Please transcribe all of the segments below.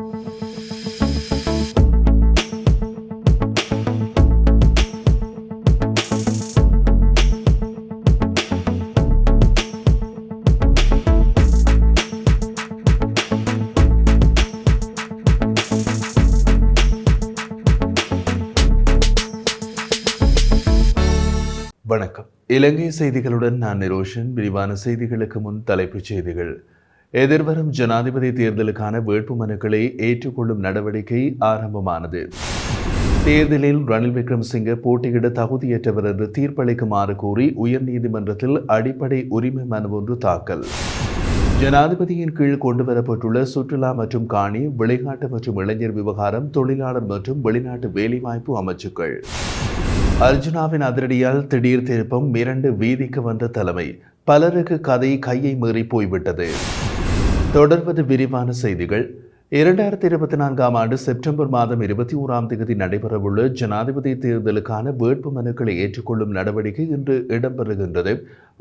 வணக்கம். இலங்கை செய்திகளுடன் நான் நிரோஷன். விரிவான செய்திகளுக்கு முன் தலைப்புச் செய்திகள். எதிர்வரும் ஜனாதிபதி தேர்தலுக்கான வேட்புமனுக்களை ஏற்றுக்கொள்ளும் நடவடிக்கை ஆரம்பமானது. தேர்தலில் ரணில் விக்ரமசிங்கே போட்டியிட தகுதியற்றவர் என்று தீர்ப்பளிக்குமாறு கோரி உயர்நீதிமன்றத்தில் அடிப்படை உரிமை மனு ஒன்று தாக்கல். ஜனாதிபதியின் கீழ் கொண்டுவரப்பட்டுள்ள சுற்றுலா மற்றும் காணி, விளையாட்டு மற்றும் இளைஞர் விவகாரம், தொழிலாளர் மற்றும் வெளிநாட்டு வேலைவாய்ப்பு அமைச்சுக்கள். அர்ஜுனாவின் அதிரடியால் திடீர் திருப்பம், மிரண்டு வீதிக்கு வந்த தலைமை, பலருக்கு கதை கையை மீறி போய்விட்டது. தொடர்வது விரிவான செய்திகள். 2024ஆம் ஆண்டு செப்டம்பர் மாதம் 21ஆம் தேதி நடைபெறவுள்ள ஜனாதிபதி தேர்தலுக்கான வேட்புமனுக்களை ஏற்றுக்கொள்ளும் நடவடிக்கை இன்று இடம்பெறுகின்றது.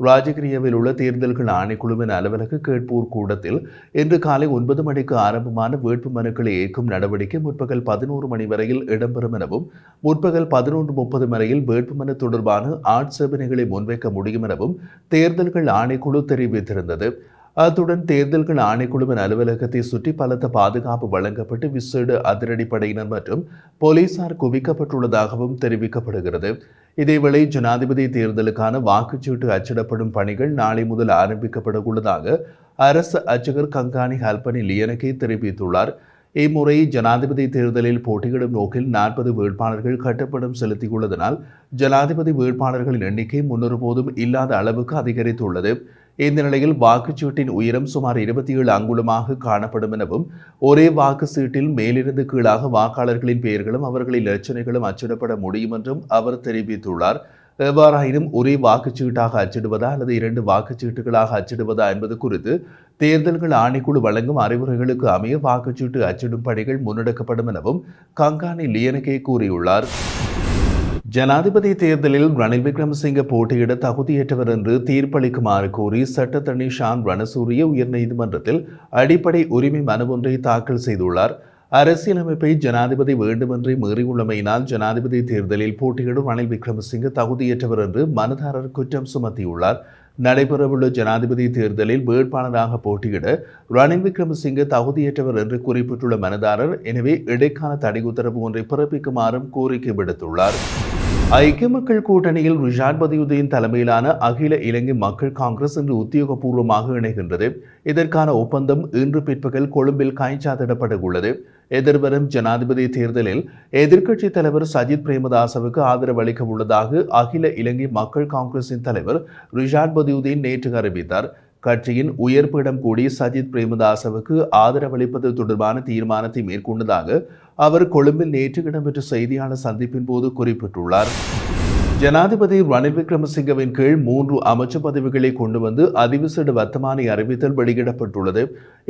ராஜகிரியவில் உள்ள தேர்தல்கள் ஆணைக்குழுவின் அலுவலக கேட்போர் கூடத்தில் இன்று காலை 9 மணிக்கு ஆரம்பமான வேட்புமனுக்களை ஏற்கும் நடவடிக்கை முற்பகல் 11 மணி வரையில் இடம்பெறும் எனவும், முற்பகல் 11:30 வரையில் வேட்புமனு தொடர்பான ஆட்சேபனைகளை முன்வைக்க முடியும் எனவும் தேர்தல்கள் ஆணைக்குழு தெரிவித்திருந்தது. அத்துடன் தேர்தல்கள் ஆணைக்குழுவின் அலுவலகத்தை சுற்றி பலத்த பாதுகாப்பு வழங்கப்பட்டு விசேட அதிரடிப்படையினர் மற்றும் போலீசார் குவிக்கப்பட்டுள்ளதாகவும் தெரிவிக்கப்படுகிறது. இதேவேளை ஜனாதிபதி தேர்தலுக்கான வாக்குச்சீட்டு அச்சிடப்படும் பணிகள் நாளை முதல் ஆரம்பிக்கப்பட உள்ளதாக அரசு அர்ச்சகர் கங்கானி ஹல்பனி லியனகே தெரிவித்துள்ளார். இம்முறை ஜனாதிபதி தேர்தலில் போட்டியிடும் நோக்கில் 40 வேட்பாளர்கள் கட்டுப்படம் செலுத்தியுள்ளதனால் ஜனாதிபதி வேட்பாளர்களின் எண்ணிக்கை முன்னொருபோதும் இல்லாத அளவுக்கு அதிகரித்துள்ளது. இந்த நிலையில் வாக்குச்சீட்டின் உயரம் சுமார் 27 அங்குலமாக காணப்படும் எனவும், ஒரே வாக்கு சீட்டில் மேலிருந்து கீழாக வாக்காளர்களின் பெயர்களும் அவர்களின் இலச்சினைகளும் அச்சிடப்பட முடியும் என்றும் அவர் தெரிவித்துள்ளார். எவ்வாறாயினும் ஒரே வாக்குச்சீட்டாக அச்சிடுவதா அல்லது 2 வாக்குச்சீட்டுகளாக அச்சிடுவதா என்பது குறித்து தேர்தல்கள் ஆணைக்குழு வழங்கும் அறிவுரைகளுக்கு அமைய வாக்குச்சீட்டு அச்சிடும் பணிகள் முன்னெடுக்கப்படும் எனவும் கங்கானி லியனகே கூறியுள்ளார். ஜனாதிபதி தேர்தலில் ரணில் விக்ரமசிங்கே போட்டியிட தகுதியற்றவர் என்று தீர்ப்பளிக்குமாறு கோரி சட்டத்தரணி ஷான் ரணசூரிய உயர்நீதிமன்றத்தில் அடிப்படை உரிமை மனு ஒன்றை தாக்கல் செய்துள்ளார். அரசியலமைப்பை ஜனாதிபதி வேண்டுமென்றே மீறியுள்ளமையினால் ஜனாதிபதி தேர்தலில் போட்டியிடும் ரணில் விக்ரமசிங்கே தகுதியற்றவர் என்று மனுதாரர் குற்றம் சுமத்தியுள்ளார். நடைபெறவுள்ள ஜனாதிபதி தேர்தலில் வேட்பாளராக போட்டியிட ரணில் விக்ரமசிங்கே தகுதியற்றவர் என்று குறிப்பிட்டுள்ள மனுதாரர் எனவே இடைக்கால தடை உத்தரவு ஒன்றை பிறப்பிக்குமாறும் கோரிக்கை விடுத்துள்ளார். ஐக்கிய மக்கள் கூட்டணியில் ரிஷாட் பதியுதீன் தலைமையிலான அகில இலங்கை மக்கள் காங்கிரஸ் இன்று உத்தியோகபூர்வமாக இணைகின்றது. இதற்கான ஒப்பந்தம் இன்று பிற்பகல் கொழும்பில் கைச்சாத்திடப்பட உள்ளது. எதிர்வரும் ஜனாதிபதி தேர்தலில் எதிர்க்கட்சித் தலைவர் சஜித் பிரேமதாசவுக்கு ஆதரவு அளிக்க உள்ளதாக அகில இலங்கை மக்கள் காங்கிரசின் தலைவர் ரிஷாட் பதியுதீன் நேற்று அறிவித்தார். கட்சியின் உயர்ப்பிடம் கூடி சஜித் பிரேமதாசவுக்கு ஆதரவளிப்பது தொடர்பான தீர்மானத்தை மேற்கொண்டதாக அவர் கொழும்பில் நேற்று இடம்பெற்ற செய்தியாளர் சந்திப்பின் போது குறிப்பிட்டுள்ளார். ஜனாதிபதி ரணில் விக்ரமசிங்கவின் கீழ் 3 அமைச்சு பதவிகளை கொண்டு வந்து அதிவிசேட வர்த்தமானி அறிவித்தல் வெளியிடப்பட்டுள்ளது.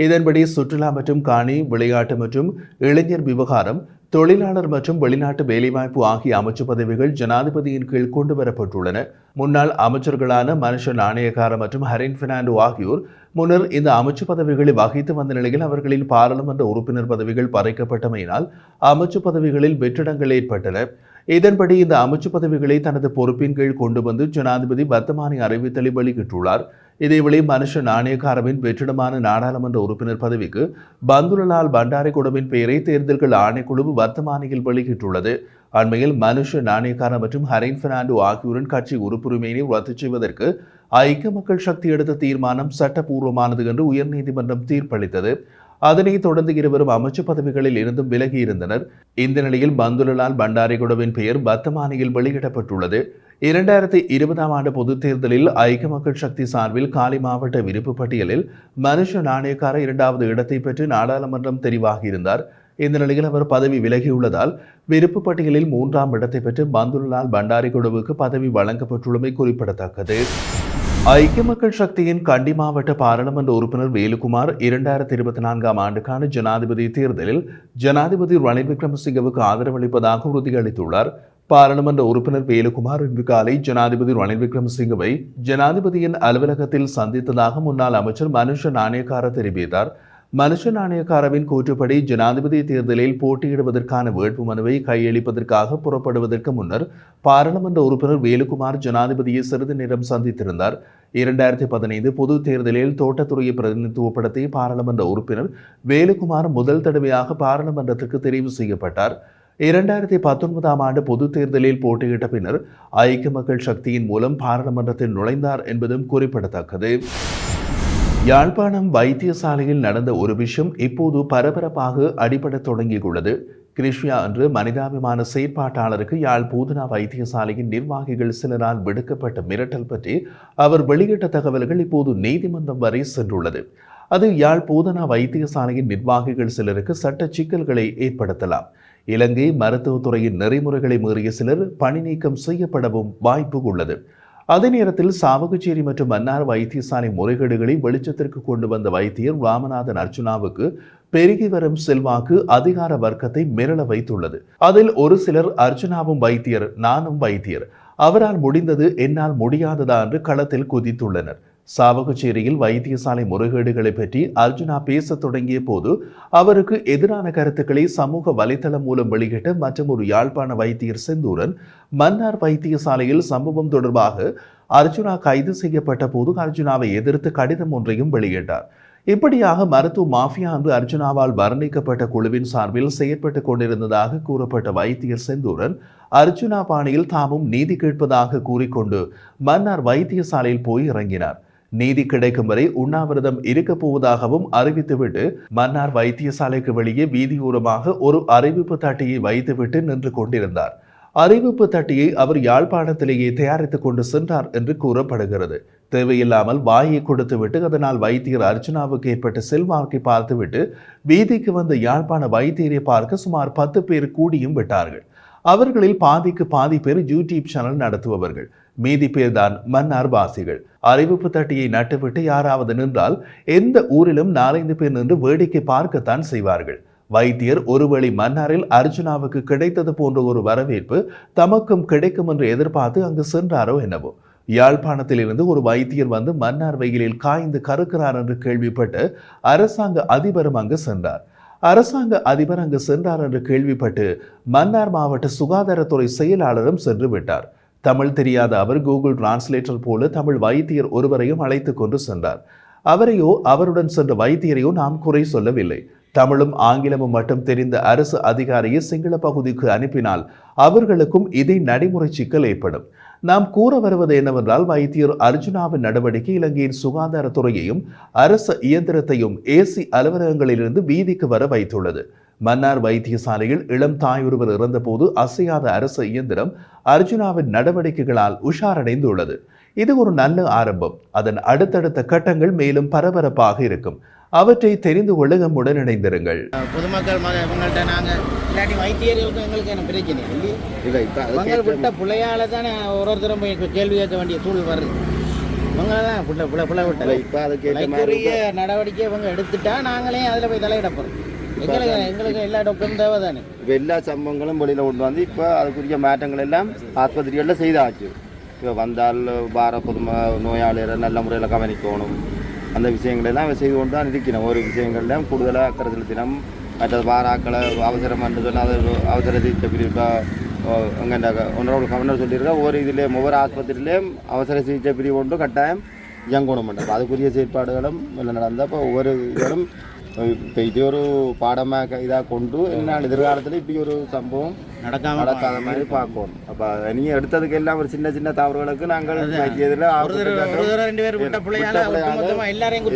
இதன்படி சுற்றுலா மற்றும் காணி, விளையாட்டு மற்றும் இளைஞர் விவகாரம், தொழிலாளர் மற்றும் வெளிநாட்டு வேலைவாய்ப்பு ஆகிய அமைச்சு பதவிகள் ஜனாதிபதியின் கீழ் கொண்டு வரப்பட்டுள்ளன. முன்னாள் அமைச்சர்களான மனுஷ நாணயக்கார மற்றும் ஹரின் பெர்னாண்டோ ஆகியோர் முன்னர் இந்த அமைச்சு பதவிகளை வகித்து வந்த நிலையில் அவர்களின் பாராளுமன்ற உறுப்பினர் பதவிகள் பறிக்கப்பட்டமையினால் அமைச்சு பதவிகளில் வெற்றிடங்கள் ஏற்பட்டன. இதன்படி இந்த அமைச்சு பதவிகளை தனது பொறுப்பின் கீழ் கொண்டு வந்து ஜனாதிபதி வர்த்தமானி அறிவித்தலை வெளியிட்டுள்ளார். இதேவேளை மனுஷ நாணயக்காரவின் வெற்றிடமான நாடாளுமன்ற உறுப்பினர் பதவிக்கு பந்துலலால் பண்டாரிகொடவின் பெயரை தேர்தல்கள் ஆணைக்குழு வர்த்தமானியில் வெளியிட்டுள்ளது. அண்மையில் மனுஷ நாணயக்கார மற்றும் ஹரின் பெர்னாண்டோ ஆகியோரின் கட்சி உறுப்புரிமையினை ரத்து செய்வதற்கு ஐக்கிய மக்கள் சக்தி எடுத்த தீர்மானம் சட்டப்பூர்வமானது என்று உயர்நீதிமன்றம் தீர்ப்பளித்தது. அதனைத் தொடர்ந்து இருவரும் அமைச்சு பதவிகளில் இருந்தும் விலகியிருந்தனர். இந்த நிலையில் பந்துலலால் பண்டாரிகொடவின் பெயர் வர்த்தமானியில் வெளியிடப்பட்டுள்ளது. 2020ஆம் ஆண்டு பொதுத் தேர்தலில் ஐக்கிய மக்கள் சக்தி சார்பில் காலி மாவட்ட விருப்பு பட்டியலில் மனுஷ நாணயக்கார 2வது இடத்தை பெற்று நாடாளுமன்றம் தெரிவாகியிருந்தார். இந்த நிலையில் அவர் பதவி விலகியுள்ளதால் விருப்பு பட்டியலில் 3ஆம் இடத்தை பெற்று பந்துலலால் பண்டாரிகொடவுக்கு பதவி வழங்கப்பட்டுள்ளமை குறிப்பிடத்தக்கது. ஐக்கிய மக்கள் சக்தியின் கண்டி மாவட்ட பாராளுமன்ற உறுப்பினர் வேலுக்குமார் 2024ஆம் ஆண்டுக்கான ஜனாதிபதி தேர்தலில் ஜனாதிபதி ரணில் விக்ரமசிங்கவுக்கு ஆதரவளிப்பதாக உறுதியளித்துள்ளார். பாராளுமன்ற உறுப்பினர் வேலுக்குமார் இன்று காலை ஜனாதிபதி ரணில் விக்ரமசிங்கவை ஜனாதிபதியின் அலுவலகத்தில் சந்தித்ததாக முன்னாள் அமைச்சர் மனுஷ நாணயக்கார தெரிவித்தார். மனுஷ நாணயக்காரவின் கூற்றுப்படி ஜனாதிபதி தேர்தலில் போட்டியிடுவதற்கான வேட்புமனுவை கையளிப்பதற்காக புறப்படுவதற்கு முன்னர் பாராளுமன்ற உறுப்பினர் வேலுக்குமார் ஜனாதிபதியை சிறிது நேரம் சந்தித்திருந்தார். 2015 பொது தேர்தலில் தோட்டத்துறையை பிரதிநிதித்துவப்படுத்தி பாராளுமன்ற உறுப்பினர் வேலுக்குமார் முதல் தடவையாக பாராளுமன்றத்திற்கு தெரிவு செய்யப்பட்டார். 2019ஆம் ஆண்டு பொது தேர்தலில் போட்டியிட்ட பின்னர் ஐக்கிய மக்கள் சக்தியின் மூலம் பாராளுமன்றத்தில் நுழைந்தார் என்பதும் குறிப்பிடத்தக்கது. யாழ்ப்பாணம் வைத்தியசாலையில் நடந்த ஒரு விஷயம் இப்போது பரபரப்பாக அடிபடத் தொடங்கியுள்ளது. கிருஷ்யா என்று மனிதாபிமான செயற்பாட்டாளருக்கு யாழ் பூதனா வைத்தியசாலையின் நிர்வாகிகள் சிலரால் விடுக்கப்பட்ட மிரட்டல் பற்றி அவர் வெளியிட்ட தகவல்கள் இப்போது நீதிமன்றம் வரை சென்றுள்ளது. அது யாழ் பூதனா வைத்தியசாலையின் நிர்வாகிகள் சிலருக்கு சட்ட சிக்கல்களை ஏற்படுத்தலாம். இலங்கை மருத்துவத்துறையின் நெறிமுறைகளை மீறிய சிலர் பணி நீக்கம் செய்யப்படவும் வாய்ப்பு உள்ளது. அதே நேரத்தில் சாவகச்சேரி மற்றும் மன்னார் வைத்தியசாலை முறைகேடுகளை வெளிச்சத்திற்கு கொண்டு வந்த வைத்தியர் ராமநாதன் அர்ச்சுனாவுக்கு பெருகி வரும் செல்வாக்கு அதிகார வர்க்கத்தை மிரள வைத்துள்ளது. அதில் ஒரு சிலர் அர்ச்சுனாவும் வைத்தியர், நானும் வைத்தியர், அவரால் முடிந்தது என்னால் முடியாததா என்று களத்தில் குதித்துள்ளனர். சாவகச்சேரியில் வைத்தியசாலை முறைகேடுகளை பற்றி அர்ஜுனா பேசத் தொடங்கிய போது அவருக்கு எதிரான கருத்துக்களை சமூக வலைதளம் மூலம் வெளியிட்ட மற்றும் ஒரு யாழ்ப்பாண வைத்தியர் செந்தூரன் மன்னார் வைத்தியசாலையில் சம்பவம் தொடர்பாக அர்ஜுனா கைது செய்யப்பட்ட போது அர்ஜுனாவை எதிர்த்து கடிதம் ஒன்றையும் வெளியிட்டார். இப்படியாக மருத்துவ மாஃபியா என்று அர்ஜுனாவால் வர்ணிக்கப்பட்ட குழுவின் சார்பில் செயற்பட்டுக் கொண்டிருந்ததாக கூறப்பட்ட வைத்தியர் செந்தூரன் அர்ஜுனா பாணியில் தாமும் நீதி கேட்பதாக கூறிக்கொண்டு மன்னார் வைத்தியசாலையில் போய் இறங்கினார். நீதி கிடைக்கும் வரை உண்ணாவிரதம் இருக்கப் போவதாகவும் அறிவித்துவிட்டு மன்னார் வைத்தியசாலைக்கு வெளியே வீதியோரமாக ஒரு அறிவிப்பு தட்டியை வைத்துவிட்டு நின்று கொண்டிருந்தார். அறிவிப்பு தட்டியை அவர் யாழ்ப்பாணத்திலேயே தயாரித்துக் கொண்டு சென்றார் என்று கூறப்படுகிறது. தேவையில்லாமல் வாயை கொடுத்துவிட்டு அதனால் வைத்தியர் அர்ச்சுனாவுக்கு ஏற்பட்ட செல்வாக்கை பார்த்துவிட்டு வீதிக்கு வந்த யாழ்ப்பாண வைத்தியரை பார்க்க சுமார் 10 பேர் கூடியும் விட்டார்கள். அவர்களில் பாதிக்கு பாதி பேர் யூடியூப் சேனல் நடத்துபவர்கள், மீதி பேர் தான் மன்னார் வாசிகள். அறிவிப்பு தட்டியை நட்டுவிட்டு யாராவது நின்றால் எந்த ஊரிலும் 4-5 பேர் நின்று வேடிக்கை பார்க்கத்தான் செய்வார்கள். வைத்தியர் ஒருவேளை மன்னாரில் அர்ஜுனாவுக்கு கிடைத்தது போன்ற ஒரு வரவேற்பு தமக்கும் கிடைக்கும் என்று எதிர்பார்த்து அங்கு சென்றாரோ என்னவோ. யாழ்ப்பாணத்தில் இருந்து ஒரு வைத்தியர் வந்து மன்னார் வெயிலில் காய்ந்து கருக்கிறார் என்று கேள்விப்பட்டு அரசாங்க அதிபரும் அங்கு சென்றார். அரசாங்க அதிபர் அங்கு சென்றார் என்று கேள்விப்பட்டு மன்னார் மாவட்ட சுகாதாரத்துறை செயலாளரும் சென்று விட்டார். தமிழ் தெரியாத அவர் கூகுள் டிரான்ஸ்லேட்டர் போல தமிழ் வைத்தியர் ஒருவரையும் அழைத்து கொண்டு சென்றார். அவரையோ அவருடன் சென்ற வைத்தியரையோ நாம் குறை சொல்லவில்லை. தமிழும் ஆங்கிலமும் மட்டும் தெரிந்த அரசு அதிகாரியை சிங்கள பகுதிக்கு அனுப்பினால் அவர்களுக்கும் இதே நடைமுறை சிக்கல் ஏற்படும். நாம் கூற வருவது என்னவென்றால் வைத்தியர் அர்ஜுனாவின் நடவடிக்கை இலங்கையின் சுகாதாரத்துறையையும் அரசு இயந்திரத்தையும் ஏசி அலுவலகங்களிலிருந்து வீதிக்கு வர வைத்துள்ளது. மன்னார் வைத்தியசாலையில் இளம் தாயொருவர் இறந்தபோது அசையாத அரசு இயந்திரம் அர்ஜுனாவின் நடவடிக்கைகளால் உஷாரடைந்துள்ளது. இது ஒரு நல்ல ஆரம்பம். அதன் அடுத்தடுத்த கட்டங்கள் மேலும் பரபரப்பாக இருக்கும். அவற்றை தெரிந்து கொள்ள நம்முடன் இணைந்திருங்கள். பொதுமக்கள் இவங்கள்ட்ட நாங்கள் இல்லாட்டி வைத்தியர்களுக்கும் எங்களுக்கு என்ன பிரச்சனை இல்லை. இவங்க விட்ட பிள்ளையால தானே ஒருத்தரும் போய் கேள்வி கேட்க வேண்டிய சூழல் வருது. இவங்க தான் பிள்ளை விட்டது. இப்போ அதுக்குரிய நடவடிக்கை இவங்க எடுத்துட்டா நாங்களே அதில் போய் தலையிட போகிறோம். எங்களுக்கு எல்லா டாக்டரும் தேவை தானே. இப்போ எல்லா சம்பவங்களும் வெளியில் கொண்டு வந்து இப்போ அதுக்குரிய மாற்றங்கள் எல்லாம் ஆஸ்பத்திரிகளில் செய்தாச்சு. இப்போ வந்தால் வார பொதும நோயாளிகளை நல்ல முறையில் கவனிக்கணும். அந்த விஷயங்களெல்லாம் செய்து கொண்டு தான் இருக்கணும். ஒரு விஷயங்கள்லாம் கூடுதலாக அக்கறை செலுத்தினோம். மற்றது வாராக்களை அவசரம் என்று சொன்னால் அது அவசர சிகிச்சை பிரிவு அங்கே ஒன்றரை கவர்னர் சொல்லியிருக்கா. ஒவ்வொரு இதுலேயும் ஒவ்வொரு ஆஸ்பத்திரியிலேயும் அவசர சிகிச்சை பிரிவு கொண்டு கட்டாயம் இயங்கணும் பண்ணுறோம். அதுக்குரிய செயற்பாடுகளும் இல்லை நடந்தால் இப்போ ஒவ்வொரு இதோடும் இப்போ இது ஒரு பாடமாக இதாக கொண்டு என்ன எதிர்காலத்தில் இப்படி ஒரு சம்பவம் நடக்காத மாதிரி பார்க்கணும். அப்போ நீங்கள் எடுத்ததுக்கு எல்லாம் ஒரு சின்ன சின்ன தவறுகளுக்கு நாங்கள் எல்லாரையும்